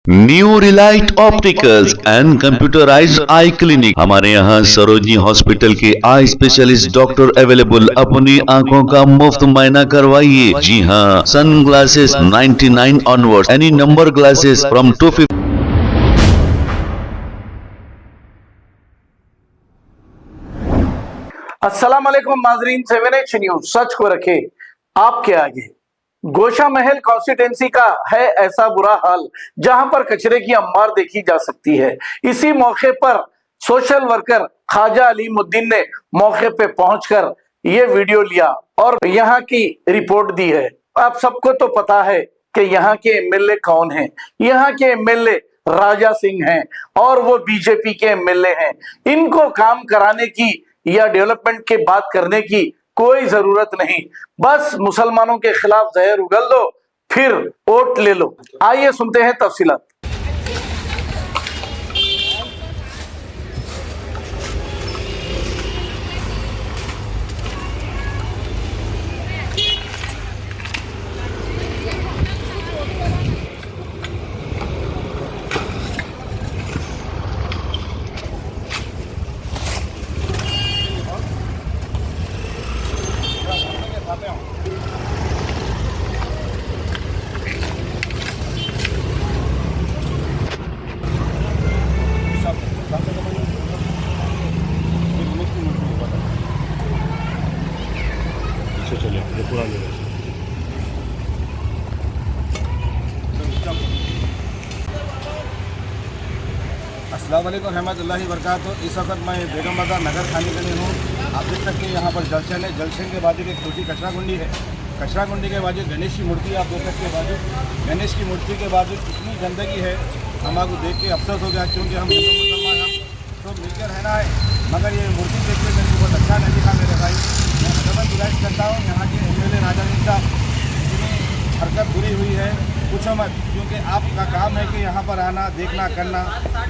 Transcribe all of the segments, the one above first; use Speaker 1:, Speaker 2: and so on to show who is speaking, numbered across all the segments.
Speaker 1: New Relight opticals and computerised I clinic. हमारे यहाँ Sarojini hospital के आई स्पेशलिस्ट डॉक्टर अवेलेबल। अपनी आंखों का मुफ्त मुआयना करवाइए। जी हाँ, sunglasses 99 onward, any number glasses from 250।
Speaker 2: अस्सलाम वालेकुम नाजरीन, 7H न्यूज सच को रखे आपके आगे। गोशा महल कॉन्स्टिट्यूंसी का है ऐसा बुरा हाल जहां पर कचरे की अंबार देखी जा सकती है। इसी मौके पर सोशल वर्कर ख्वाजा अलीमुद्दीन ने मौके पे पहुंचकर ये वीडियो लिया और यहाँ की रिपोर्ट दी है। आप सबको तो पता है कि यहाँ के एमएलए कौन हैं। यहाँ के एमएलए राजा सिंह हैं और वो बीजेपी के एमएलए हैं। इनको काम कराने की या डेवलपमेंट की बात करने की कोई जरूरत नहीं। बस मुसलमानों के खिलाफ जहर उगल दो, फिर वोट ले लो। आइए सुनते हैं तफसीलात।
Speaker 3: अस्सलाम वालेकुम रहमतुल्लाहि वबरकातुहू। इस वक्त मैं बेगम बाजार नगर थाने के लिए हूँ। आप देख सकते हैं यहाँ पर जलशन है। जलशन के बाजू एक छोटी कचरा कुंडी है। कचरा कुंडी के बाजू गणेश की मूर्ति आप देख सकते हैं। बाजू गणेश की मूर्ति के बाजू इतनी गंदगी है, हमारे देख के अफसोस हो गया, क्योंकि हम हिंदू मुसलमान हम तो मिलकर रहना है। मगर ये मूर्ति देख के मेरे को बहुत अच्छा नहीं दिखा मेरे भाई। मैं अदबन गुजारिश करता हूँ यहाँ के एमएलए राजा सिंह साहब, इतनी हरकत बुरी हुई है पूछो मत, क्योंकि आपका काम है कि यहाँ पर आना देखना करना।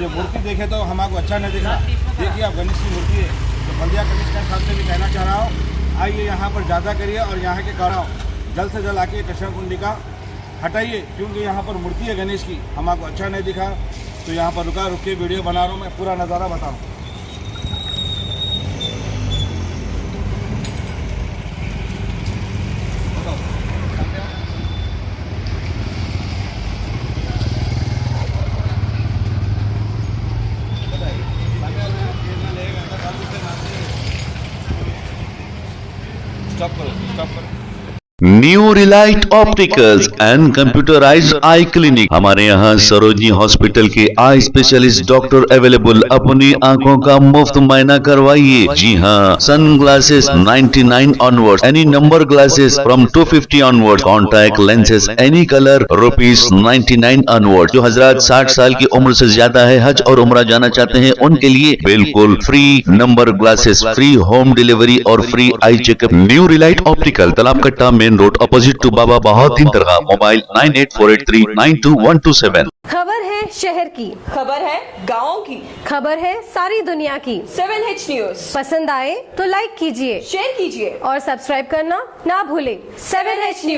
Speaker 3: ये मूर्ति देखे तो हमारे अच्छा नहीं दिख रहा। देखिए आप गणेश की मूर्ति है। तो बल्दिया कमिश्नर साहब से भी कहना चाह रहा हूँ, आइए यहाँ पर जायजा करिए और यहाँ के कराओ जल्द से जल्द आके कचरा कुंडी का हटाइए, क्योंकि यहाँ पर मूर्ति है गणेश की, हमारे अच्छा नहीं दिखा। तो यहाँ पर रुक के वीडियो बना रहा हूँ, मैं पूरा नज़ारा बताऊँ। स्टॉप करो।
Speaker 1: New Relight opticals and computerised I clinic. हमारे यहाँ सरोजनी हॉस्पिटल के आई स्पेशलिस्ट डॉक्टर अवेलेबल। अपनी आंखों का मुफ्त मुआयना करवाइए। जी हाँ, sunglasses 99 onward, any number glasses from 250 onward, contact lenses any colour ₹99 onward. जो हजरात 60 साल की उम्र से ज्यादा है, हज और उम्रा जाना चाहते हैं, उनके लिए बिल्कुल free number glasses, free home delivery और free eye checkup. New relight optical, Talab Katta, main road, opposite to Baba Bahauddin दरगाह। मोबाइल 9848392127।
Speaker 4: खबर है शहर की,
Speaker 5: खबर है गाँव की,
Speaker 4: खबर है सारी दुनिया की।
Speaker 5: 7H न्यूज
Speaker 4: पसंद आए तो लाइक कीजिए,
Speaker 5: शेयर कीजिए
Speaker 4: और सब्सक्राइब करना ना भूले।
Speaker 5: 7H news.